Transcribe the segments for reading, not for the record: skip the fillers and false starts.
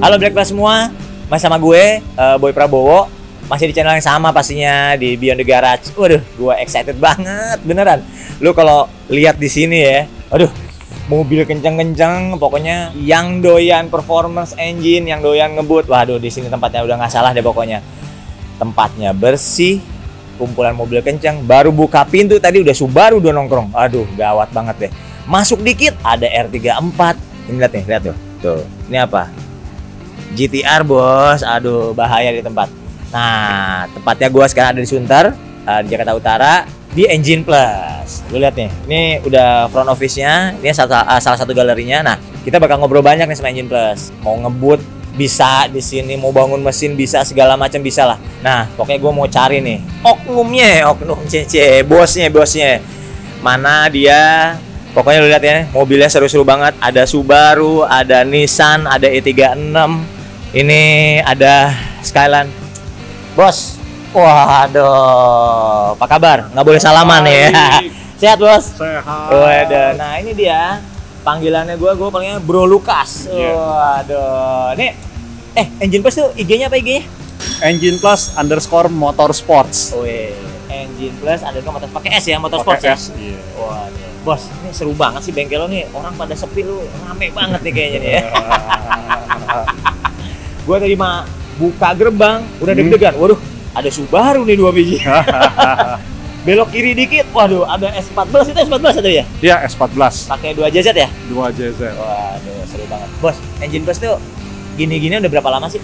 Halo Black Plus semua, masih sama gue, Boy Prabowo. Masih di channel yang sama pastinya, di Beyond the Garage. Waduh, gue excited banget, beneran. Lu kalau lihat di sini ya, aduh, mobil kenceng-kenceng, pokoknya yang doyan performance engine, yang doyan ngebut. Waduh, di sini tempatnya udah nggak salah deh pokoknya. Tempatnya bersih, kumpulan mobil kenceng. Baru buka pintu tadi udah Subaru udah nongkrong. Aduh, gawat banget deh. Masuk dikit ada R34. Ini lihat nih, lihat tuh. Tuh, ini apa? GTR bos. Aduh, bahaya di tempat. Nah, tempatnya gua sekarang ada di Sunter, di Jakarta Utara, di Engine Plus. Lu lihat nih, ini udah front office-nya, ini salah satu galerinya. Nah, kita bakal ngobrol banyak nih sama Engine Plus. Mau ngebut bisa di sini, mau bangun mesin bisa, segala macam bisa lah. Nah, pokoknya gua mau cari nih oknum CC, bosnya. Mana dia? Pokoknya lu lihat ya, mobilnya seru-seru banget. Ada Subaru, ada Nissan, ada E36. Ini ada Skyline. Bos, waduh, apa kabar? Nggak boleh salaman ya. Sehat bos? Sehat. Waduh, nah ini dia panggilannya gue panggilnya Bro Lukas. Waduh, nih, Engine Plus tuh IG-nya apa IG-nya? Engine Plus _motorsports. Wih, Engine Plus _motorsports, pakai S ya, motorsports ya? Iya. Waduh, bos, ini seru banget sih bengkel lo nih, orang pada sepi lu, rame banget nih kayaknya nih ya. Gue tadi mah buka gerbang, udah deg-degan. Waduh, ada Subaru nih 2 biji. Belok kiri dikit, waduh, ada S14. Itu S14 ada ya? Iya, S14. Pakai 2JZ ya? 2JZ. Waduh, seru banget. Bos, Engine Plus tuh gini-gini udah berapa lama sih?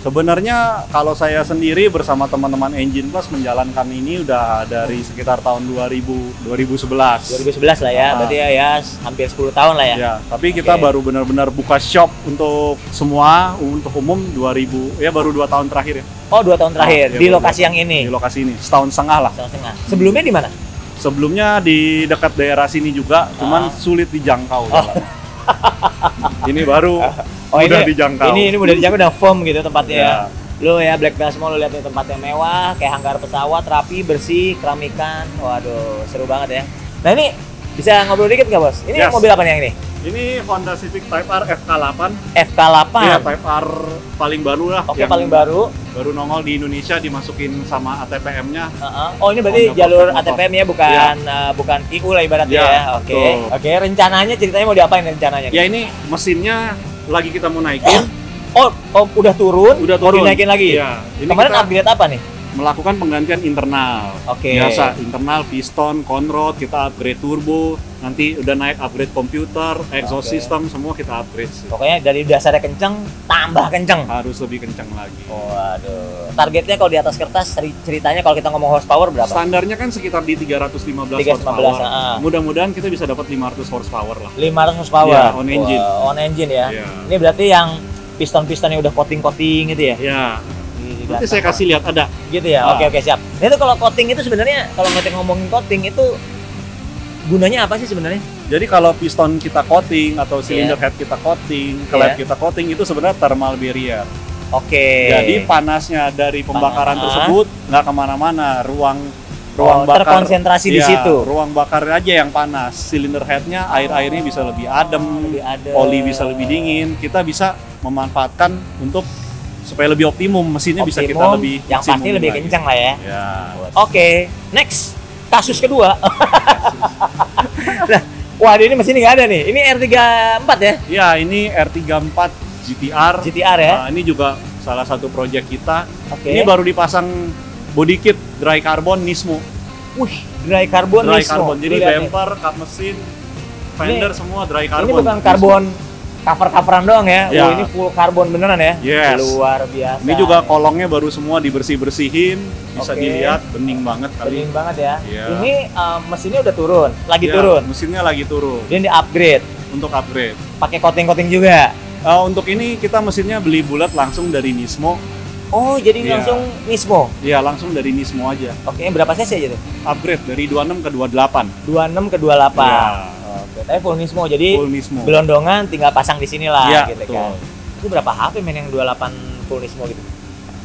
Sebenarnya kalau saya sendiri bersama teman-teman Engine Plus menjalankan ini udah dari sekitar tahun 2011. 2011 lah ya, berarti ya hampir 10 tahun lah ya. Ya, tapi kita baru benar-benar buka shop untuk semua, untuk umum baru 2 tahun terakhir ya. Oh, 2 tahun terakhir, di lokasi yang ini? Di lokasi ini, setahun setengah lah. Setahun setengah. Sebelumnya di mana? Sebelumnya di dekat daerah sini juga, cuman sulit dijangkau. Ini baru mudah dijangkau. Ini mudah dijangkau, udah firm gitu tempatnya ya. Lu ya Black Plus semua, lu lihat nih tempatnya mewah, kayak hanggar pesawat, rapi, bersih, keramikan. Waduh, seru banget ya. Nah ini bisa ngobrol dikit nggak bos? Ini mobil apa nih yang ini? Ini Honda Civic Type R FK8. FK8? Iya, Type R paling baru lah. Oke, paling baru. Baru nongol di Indonesia, dimasukin sama ATPM-nya. Oh, ini berarti jalur ATPM ya, bukan IU lah ibaratnya ya. Oke, rencananya ceritanya mau diapain rencananya? Ya ini mesinnya lagi kita mau naikin. Oh, udah turun? Udah turun. Mau dinaikin lagi? Iya. Kemarin upgrade apa nih? Melakukan penggantian internal. Biasa, internal, piston, conrod, kita upgrade turbo, nanti udah naik upgrade komputer, exhaust system, semua kita upgrade sih. Pokoknya dari dasarnya kenceng, tambah kenceng. Harus lebih kenceng lagi. Waduh. Targetnya kalau di atas kertas, ceritanya kalau kita ngomong horsepower berapa? Standarnya kan sekitar di 315 horsepower. Mudah-mudahan kita bisa dapat 500 horsepower lah. 500 horsepower? Ya, on engine. On engine ya? Ini berarti yang piston-pistonnya udah coating-coating gitu ya? Iya. Nanti saya kasih lihat ada. Gitu ya. Oke siap. Nah itu kalau coating itu sebenarnya kalau ngomongin coating itu gunanya apa sih sebenarnya? Jadi kalau piston kita coating atau cylinder head kita coating, klep kita coating itu sebenarnya thermal barrier. Jadi panasnya dari pembakaran tersebut nggak kemana-mana, ruang bakar terkonsentrasi di situ. Ruang bakar aja yang panas. Cylinder headnya airnya bisa lebih adem, oli bisa lebih dingin. Kita bisa memanfaatkan untuk supaya lebih optimum, mesinnya bisa kita lebih yang pasti lebih kencang lah ya. Oke, next kasus kedua. Nah, wah ini mesin nggak ada nih. Ini R34 ya? Iya, ini R34 GTR. GTR ya? Nah, ini juga salah satu proyek kita. Ini baru dipasang body kit dry carbon Nismo. Wih, dry carbon Nismo. Jadi bumper, kap mesin, fender semua dry carbon. Ini bukan karbon cover-coveran doang ya? Ini full karbon beneran ya? Yes. Luar biasa. Ini juga kolongnya baru semua dibersih-bersihin, bisa dilihat bening banget kali. Bening banget ya? Ini mesinnya udah turun? Lagi turun? Mesinnya lagi turun. Dia di-upgrade? Untuk upgrade. Pakai coating-coating juga? Untuk ini kita mesinnya beli bulat langsung dari Nismo. Oh, jadi langsung Nismo? Iya, langsung dari Nismo aja. Oke, berapa cc aja tuh? Upgrade dari 26 ke 28. 26 ke 28. Tapi full Nismo, jadi gelondongan tinggal pasang di sini lah gitu kan. Itu berapa HP men yang 28 full Nismo gitu?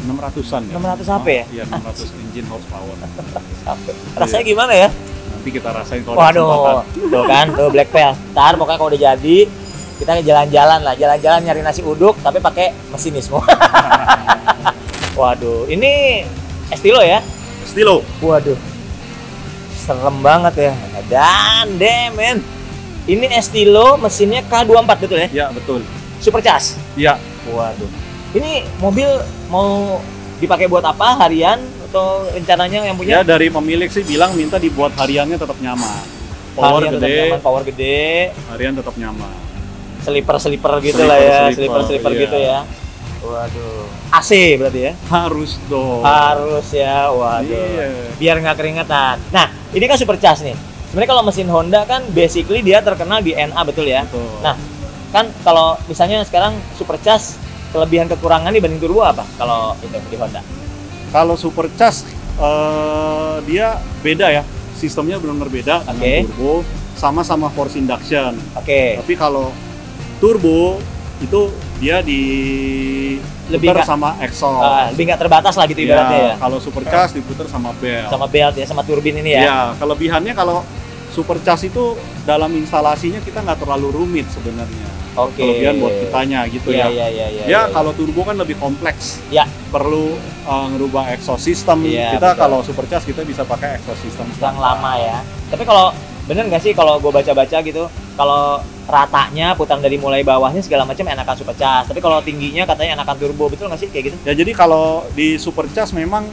600-an ya. 600 HP ya? Iya, 600 engine horsepower. Rasanya gimana ya? Nanti kita rasain kalau waduh, tuh kan, tuh Black Pel. Ntar pokoknya kalau udah jadi Kita jalan-jalan lah, jalan-jalan nyari nasi uduk tapi pakai mesinisme. Waduh, ini Estilo ya? Estilo. Waduh, serem banget ya. Dan men, ini Estilo mesinnya K24 betul ya? Ya betul. Supercharge? Iya. Waduh, ini mobil mau dipakai buat apa, harian atau rencananya yang punya? Ya dari pemilik sih bilang minta dibuat hariannya tetap nyaman. Power harian gede, tetap nyaman, power gede, harian tetap nyaman. Sleeper gitu lah ya, sleeper iya. gitu ya. Waduh, AC berarti ya? Harus dong. Harus ya, waduh. Iya. Biar nggak keringetan. Nah, ini kan supercharge nih. Sebenarnya kalau mesin Honda kan basically dia terkenal di NA betul ya? Betul. Nah, kan kalau misalnya sekarang supercharge kelebihan kekurangan dibanding turbo apa kalau itu di Honda? Kalau supercharge dia beda ya. Sistemnya benar-benar beda dengan turbo, sama-sama force induction. Tapi kalau turbo itu dia diputar sama exhaust. Lebih nggak terbatas lah gitu ibaratnya ya. Kalau supercharge diputar sama belt. Sama belt ya, sama turbin ini ya. Ya, kelebihannya kalau supercharge itu dalam instalasinya kita nggak terlalu rumit sebenarnya. Kelebihan buat kitanya gitu ya. Ya, kalau turbo kan lebih kompleks. Ya. Perlu ngerubah exhaust system. Kita kalau supercharge kita bisa pakai exhaust system yang lama ya. Tapi kalau bener nggak sih kalau gue baca-baca gitu, kalau ratanya putaran dari mulai bawahnya segala macam enakan supercharge, tapi kalau tingginya katanya enakan turbo, betul nggak sih kayak gitu? Ya jadi kalau di supercharge memang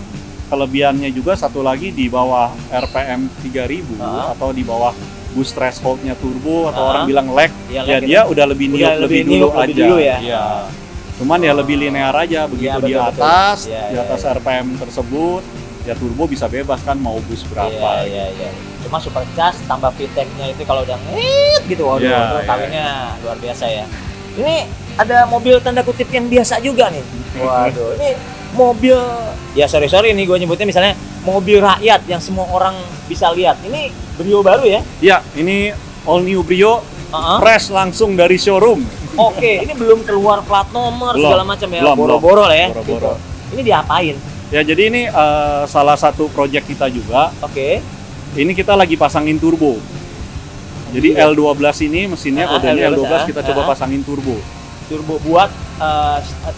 kelebihannya juga satu lagi di bawah RPM 3000 atau di bawah boost thresholdnya turbo atau orang bilang lag, ya dia udah lebih niup lebih dulu aja. Ya. Cuman ya lebih linear aja, begitu di atas RPM tersebut ya turbo bisa bebas kan mau boost berapa. Cuma supercharge tambah VTEC-nya itu kalau udah gitu, waduh, kawinnya luar biasa ya. Ini ada mobil tanda kutip yang biasa juga nih. Waduh, ini mobil ya sorry nih gue nyebutnya misalnya mobil rakyat yang semua orang bisa lihat. Ini Brio baru ya? Iya, ini all new Brio, fresh langsung dari showroom. Ini belum keluar plat nomor segala macam ya, boro-boro lah ya. Boro-boro. Ini diapain? Ya jadi ini salah satu project kita juga. Ini kita lagi pasangin turbo. Jadi L12 ini mesinnya kodenya L12 kita coba pasangin turbo. Turbo buat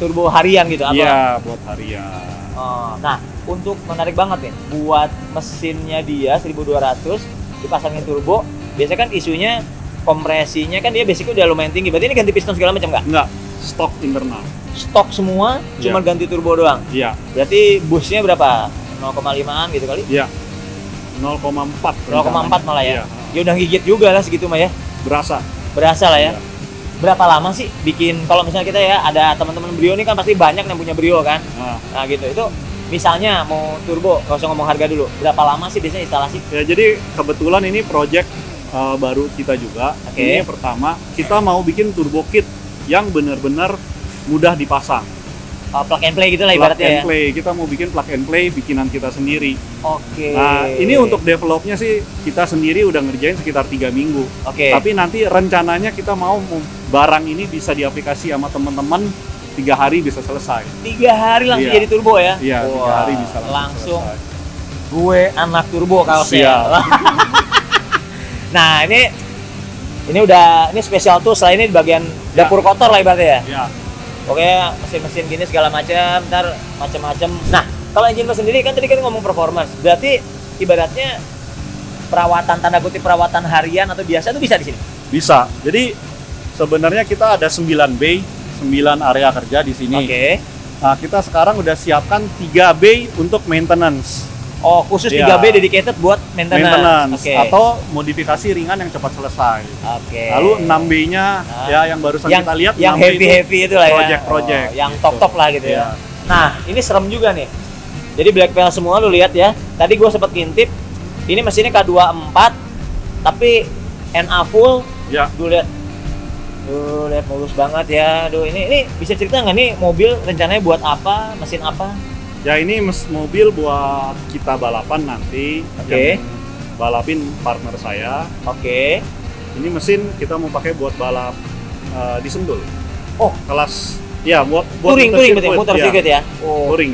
turbo harian gitu atau? Iya, buat harian. Nah, untuk menarik banget nih, buat mesinnya dia 1200 dipasangin turbo. Biasanya kan isunya kompresinya kan dia basicnya udah lumayan tinggi. Berarti ini ganti piston segala macam nggak? Nggak, stok internal. Stok semua, cuma ganti turbo doang? Iya. Berarti busnya berapa? 0,5an gitu kali? Iya. 0,4 malah ya? Ya udah gigit juga lah segitu mah ya? Berasa lah ya? Berapa lama sih bikin, kalau misalnya kita ya ada teman-teman Brio nih kan pasti banyak yang punya Brio kan? Nah gitu, itu misalnya mau turbo, nggak usah ngomong harga dulu, berapa lama sih biasanya instalasi? Ya jadi kebetulan ini project baru kita juga. Ini pertama, kita mau bikin turbo kit yang benar-benar mudah dipasang. Plug and play gitu lah ibaratnya ya? Plug and play, kita mau bikin plug and play bikinan kita sendiri. Nah ini untuk developnya sih kita sendiri udah ngerjain sekitar 3 minggu. Tapi nanti rencananya kita mau barang ini bisa diaplikasi sama teman-teman 3 hari bisa selesai. 3 hari langsung jadi turbo ya? Iya, 3 hari bisa langsung selesai. Gue anak turbo kaosnya. Nah ini spesial tools lah, ini di bagian dapur kotor lah ibaratnya ya? Oke, mesin-mesin gini segala macam, ntar macam-macam. Nah, kalau engine sendiri kan tadi kan ngomong performance, berarti ibaratnya perawatan tanda kutip perawatan harian atau biasa itu bisa di sini? Bisa. Jadi sebenarnya kita ada 9 bay, 9 area kerja di sini. Nah, kita sekarang udah siapkan 3 bay untuk maintenance. Khusus 3B dedicated buat maintenance. Atau modifikasi ringan yang cepat selesai. Lalu 6B-nya yang barusan kita lihat, yang heavy itu lah ya. Project yang top lah gitu ya. Nah, ini serem juga nih. Jadi black panel semua lu lihat ya. Tadi gue sempat ngintip, ini mesinnya K24 tapi NA full. Gue lihat. Lihat mulus banget ya. Ini bisa cerita nggak nih mobil rencananya buat apa, mesin apa? Ya ini mobil buat kita balapan nanti, yang balapin partner saya. Ini mesin kita mau pakai buat balap di Sentul. Kelas buat touring muter sirkuit ya. Touring.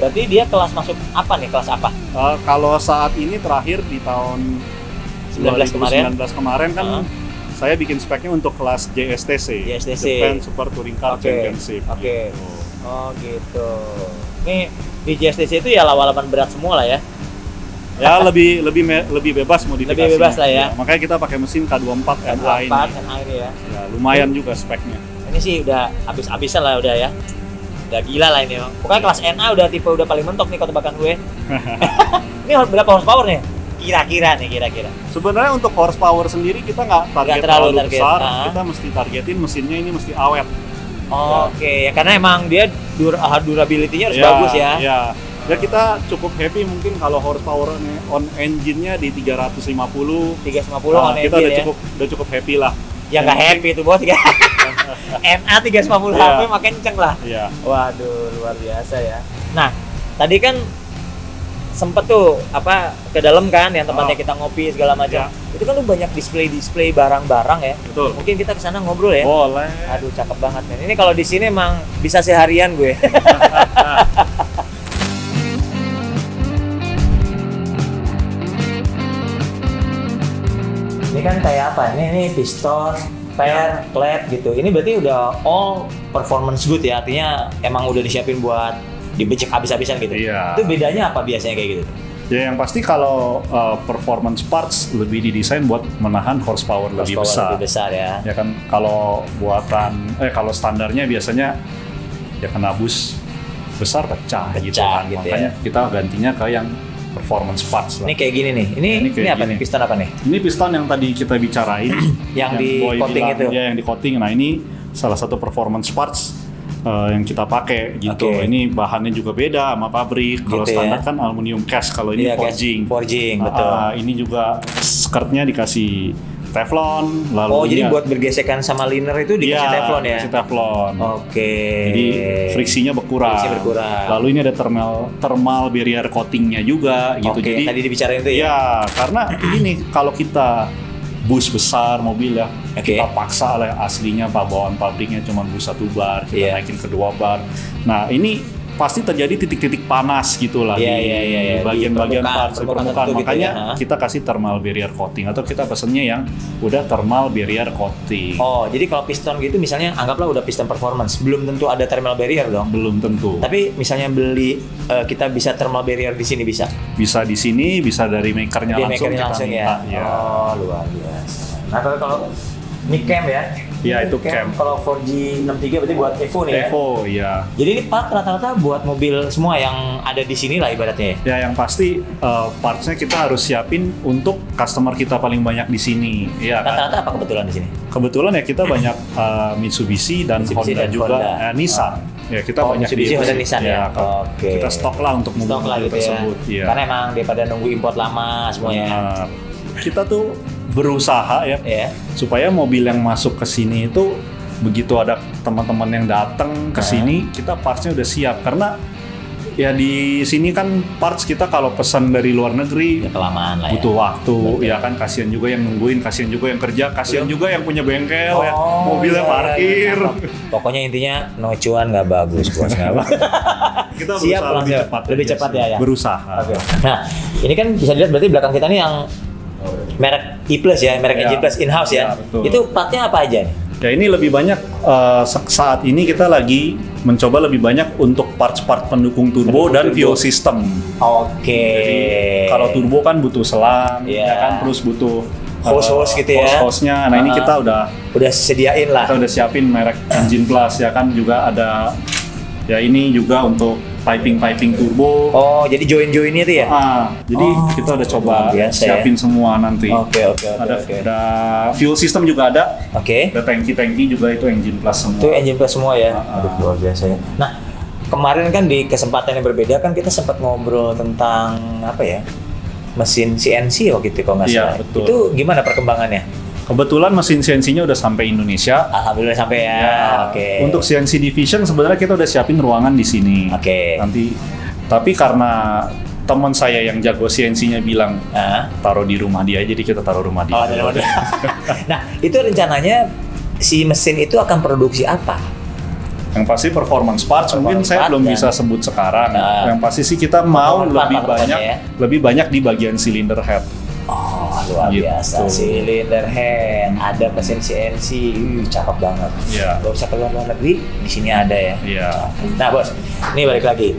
Berarti dia kelas masuk apa nih? Kelas apa? Kalau saat ini terakhir di tahun 2019 kemarin kan Saya bikin speknya untuk kelas JSTC, Japan Super Touring Car Championship. Gitu. Oh gitu. Ini di JSTC itu ya lawan-lawan berat semua lah ya? Ya lebih bebas modifikasinya. Lebih bebas lah ya. Makanya kita pakai mesin K24 NA ini. NA ini ya. Ya lumayan juga speknya. Ini sih udah habis-habisan lah udah ya. Udah gila lah ini. Pokoknya kelas NA udah paling mentok nih kalau tebakan gue. Ini berapa horsepower nih? Kira-kira. Sebenarnya untuk horsepower sendiri kita nggak terlalu besar. Kita mesti targetin mesinnya ini mesti awet. Oke, ya karena emang dia durability-nya harus bagus ya. Iya. Ya kita cukup happy mungkin kalau horsepower on engine-nya di 350 on kita engine udah cukup happy lah. Ya nggak happy itu bos. NA 350 HP makin kenceng lah. Iya. Waduh, luar biasa ya. Nah, tadi kan sempet tuh ke dalam kan yang tempatnya kita ngopi segala macam. Itu kan tuh banyak display barang-barang ya. Betul. Mungkin kita kesana ngobrol ya. Boleh. Aduh, cakep banget men. Ini kalau di sini emang bisa seharian gue. Ini kan kayak apa? Ini piston, per, klep gitu. Ini berarti udah all performance good ya. Artinya emang udah disiapin buat dibecek habis-habisan gitu. Iya. Itu bedanya apa biasanya kayak gitu? Ya yang pasti kalau performance parts lebih didesain buat menahan horsepower lebih besar ya. Ya kan kalau kalau standarnya biasanya ya kena bus besar pecah gitu kan. Makanya kita gantinya ke yang performance parts lah. Ini kayak gini nih. Ini apa nih? Piston apa nih? Ini piston yang tadi kita bicarain. yang di coating itu. Ya, yang di coating. Nah, ini salah satu performance parts yang kita pakai gitu. Ini bahannya juga beda sama pabrik. Kalau standar kan aluminium cast, kalau ini forging. Betul. Ini juga skirtnya dikasih Teflon, lalu jadi buat bergesekan sama liner itu dikasih Teflon ya? Dikasih Teflon. Jadi friksinya berkurang. Lalu ini ada thermal barrier coatingnya juga gitu. Jadi tadi dibicarain itu ya? Ya, karena ini kalau kita bus besar mobil ya, kita paksa lah aslinya bawaan pabriknya cuma bus 1 bar, kita naikin ke 2 bar. Nah, ini pasti terjadi titik-titik panas gitulah di bagian-bagian parts permukaan. Makanya kita kasih thermal barrier coating atau kita pesennya yang udah thermal barrier coating. Oh, jadi kalau piston gitu misalnya anggaplah udah piston performance, belum tentu ada thermal barrier dong? Belum tentu. Tapi misalnya kita bisa thermal barrier di sini bisa? Bisa di sini, bisa dari makernya langsung kita minta. Ya. Oh, luar biasa. Nah, kalau ini cam ya? Iya, itu cam. Kalau 4G63 berarti buat Evo nih ya? Evo, iya. Jadi ini part rata-rata buat mobil semua yang ada di sini lah ibaratnya. Ya, yang pasti partsnya kita harus siapin untuk customer kita paling banyak di sini. Ya, rata-rata apa kebetulan di sini? Kebetulan ya kita banyak Mitsubishi dan Honda juga, Nissan. Ya, kita banyak Mitsubishi dan Nissan ya. Kita stok lah untuk mobil tersebut. Ya. Karena emang daripada nunggu import lama semuanya. Kita tuh berusaha ya supaya mobil yang masuk ke sini itu begitu ada teman-teman yang datang ke sini kita partsnya udah siap, karena ya di sini kan parts kita kalau pesan dari luar negeri kelamaan lah butuh waktu. Ya kan, kasihan juga yang nungguin, kasihan juga yang kerja, kasihan juga yang punya bengkel ya mobilnya parkir. Pokoknya intinya no cuan nggak bagus bos. Kita siap berusaha lebih cepat ya. Berusaha. Nah, ini kan bisa dilihat berarti belakang kita nih yang merek E+ ya, merek Engine Plus in-house ya. Itu partnya apa aja nih? Ya ini lebih banyak, saat ini kita lagi mencoba lebih banyak untuk parts-part pendukung turbo dan fuel system. Jadi kalau turbo kan butuh selang, ya kan, terus butuh hose gitu ya. Hose-nya. Nah, ini kita udah sediain lah. Kita udah siapin merek Engine Plus ya kan, juga ada ya ini juga untuk piping turbo. Oh, jadi join-joinnya itu ya? Jadi kita udah coba siapin semua nanti. Ada fuel system juga ada. Ada tangki juga, itu Engine Plus semua. Itu Engine Plus semua ya? Aduh, luar biasa ya. Nah, kemarin kan di kesempatan yang berbeda kan kita sempat ngobrol tentang apa ya? Mesin CNC waktu itu kalau nggak salah. Betul. Itu gimana perkembangannya? Kebetulan mesin CNC-nya udah sampai Indonesia. Alhamdulillah sampai ya. Untuk CNC division sebenarnya kita udah siapin ruangan di sini. Nanti, tapi karena teman saya yang jago CNC-nya bilang taruh di rumah dia, jadi kita taruh rumah dia. Nah, itu rencananya si mesin itu akan produksi apa? Yang pasti performance parts, mungkin saya belum bisa sebut sekarang. Yang pasti sih kita mau lebih banyak di bagian cylinder head. Oh, luar biasa. Cylinder head, ada mesin CNC, cakep banget. Gak usah keluar luar negeri, di sini ada ya. Nah bos, ini balik lagi.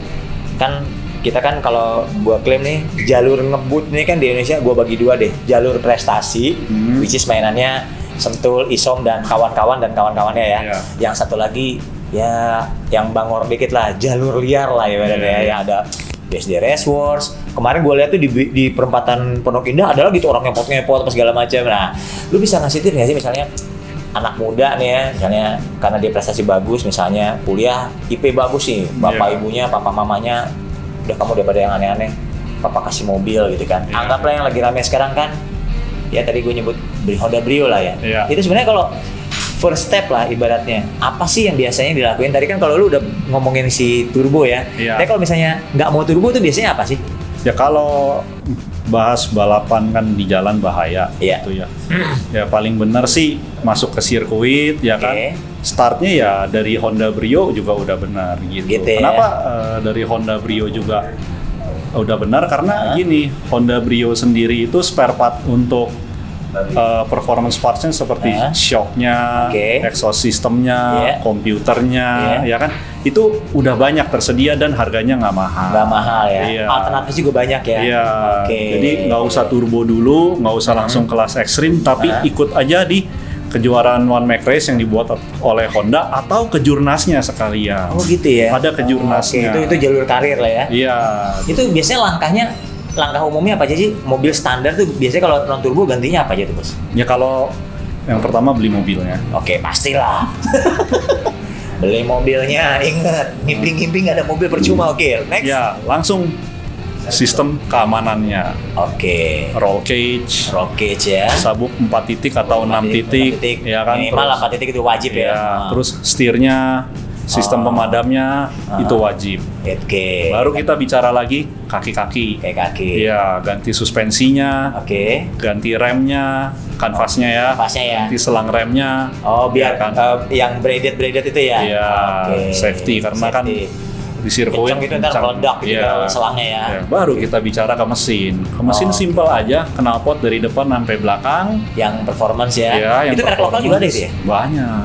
Kan kita kan kalau gua klaim nih, jalur ngebut nih kan di Indonesia gua bagi dua deh. Jalur prestasi, which is mainannya Sentul, Isom, dan kawan-kawan dan kawan-kawannya ya. Yang satu lagi ya yang bangor dikit lah, jalur liar lah ya, yang ada BSD Race Wars. Kemarin gue lihat tuh di perempatan Pondok Indah ada lagi tuh orang ngepot-ngepot apa segala macam. Nah, lu bisa ngasih tips nggak sih misalnya anak muda nih ya, misalnya karena dia prestasi bagus, misalnya kuliah IP bagus sih, bapak ibunya, papa mamanya, udah kamu daripada yang aneh-aneh, papa kasih mobil gitu kan. Anggaplah yang lagi rame sekarang kan, ya tadi gue nyebut Honda Brio lah ya. Itu sebenarnya kalau first step lah ibaratnya, apa sih yang biasanya dilakuin? Tadi kan kalau lu udah ngomongin si turbo ya, tapi kalau misalnya nggak mau turbo tuh biasanya apa sih? Ya kalau bahas balapan kan di jalan bahaya gitu ya. Ya paling benar sih masuk ke sirkuit ya kan. Startnya ya dari Honda Brio juga udah benar gitu. Kenapa dari Honda Brio juga udah benar? Karena gini, Honda Brio sendiri itu spare part untuk performance parts-nya seperti shocknya, exhaust systemnya, komputernya, ya kan, itu udah banyak tersedia dan harganya nggak mahal. Nggak mahal ya. Alternatif juga banyak ya. Jadi nggak usah turbo dulu, nggak usah langsung kelas ekstrim, tapi ikut aja di kejuaraan One Make Race yang dibuat oleh Honda atau kejurnasnya sekalian. Oh gitu ya. Ada kejurnasnya. Itu jalur karir lah ya. Iya. Itu biasanya langkah umumnya apa aja sih? Mobil standar tuh biasanya kalau non turbo gantinya apa aja tuh bos? Ya kalau yang pertama beli mobilnya. Oke, pastilah. Beli mobilnya, ingat ngimping-ngimping ada mobil percuma. Oke, next. Ya langsung sistem keamanannya. Roll cage ya. Sabuk 4 titik atau 6 titik. Ya kan. Minimal 4 titik itu wajib ya. Terus setirnya, sistem pemadamnya itu wajib. Baru kita bicara lagi kaki-kaki. Ya, ganti suspensinya. Ganti remnya, kanvasnya ya. Ganti selang remnya. Oh, biar kan yang braided itu ya. Iya, safety karena kan di sirkuit itu ntar meledak gitu selangnya ya. Baru kita bicara ke mesin. Simple aja, knalpot dari depan sampai belakang. Yang performance ya. Itu merek lokal juga ada itu ya? Banyak.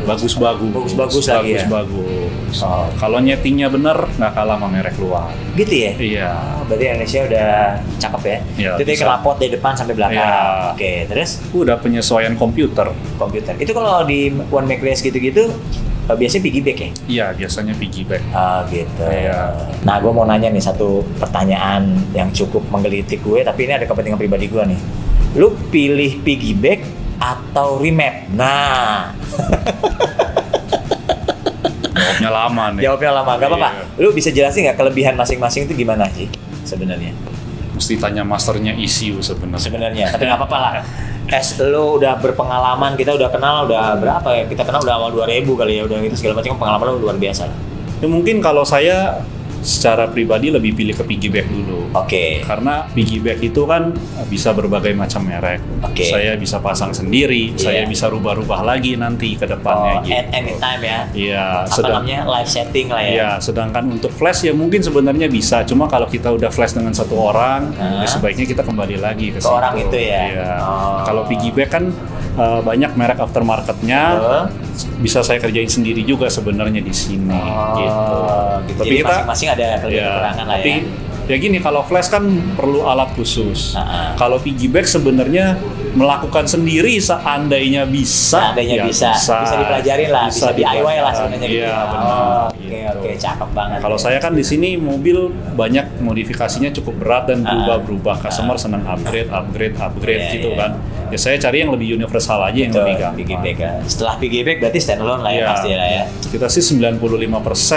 Bagus lagi ya. Kalau nyetingnya bener nggak kalah sama merek luar. Gitu ya? Iya. Berarti Indonesia udah cakep ya. Itu dari knalpot dari depan sampai belakang. Terus? Udah penyesuaian komputer. Itu kalau di One Make Race gitu-gitu biasanya piggyback ya? Iya, biasanya piggyback. Gitu. Nah, gue mau nanya nih satu pertanyaan yang cukup menggelitik gue, tapi ini ada kepentingan pribadi gue nih. Lu pilih piggyback atau remap? Nah. Jawabnya lama, gak apa-apa. Lu bisa jelasin nggak kelebihan masing-masing itu gimana sih sebenarnya? Mesti tanya masternya ECU sebenarnya. Tapi nggak apa-apa lah. Lu udah berpengalaman, kita udah kenal udah berapa ya? Kita kenal udah awal 2000 kali ya, udah gitu segala macam, pengalaman lu luar biasa lah. Ya mungkin kalau saya secara pribadi lebih pilih ke piggyback dulu. Karena piggyback itu kan bisa berbagai macam merek. Saya bisa pasang sendiri, saya bisa rubah-rubah lagi nanti ke depannya gitu. Anytime ya. Iya, namanya live setting lah ya. Iya, sedangkan untuk flash ya mungkin sebenarnya bisa, cuma kalau kita udah flash dengan satu orang, ya sebaiknya kita kembali lagi ke situ. Orang itu ya. Iya. Kalau piggyback kan banyak merek aftermarketnya, bisa saya kerjain sendiri juga sebenarnya di sini gitu. Tapi jadi kita masing-masing ada kekurangan lah ya. Ya gini, kalau flash kan perlu alat khusus. Kalau piggyback sebenarnya melakukan sendiri seandainya bisa. Bisa dipelajarin lah, bisa DIY lah sebenarnya gitu. Iya, benar. Oke, cakep banget. Kalau saya kan di sini mobil banyak modifikasinya cukup berat dan berubah-berubah. Customer senang upgrade gitu kan. Ya saya cari yang lebih universal aja, yang lebih gampang. Piggyback ya. Setelah piggyback berarti standalone lah ya pasti lah ya. Kita sih 95%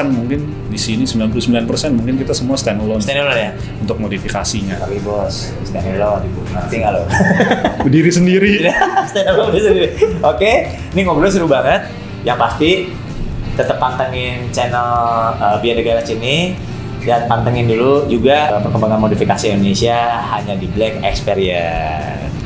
mungkin di sini, 99% mungkin kita semua standalone ya untuk modifikasinya. Tapi bos, standalone ngerti nggak lo? Berdiri sendiri. Standalone sendiri. Oke, ini ngobrol seru banget. Yang pasti tetap pantengin channel Beyond the Garage ini, dan pantengin dulu juga perkembangan modifikasi Indonesia hanya di Black Experience.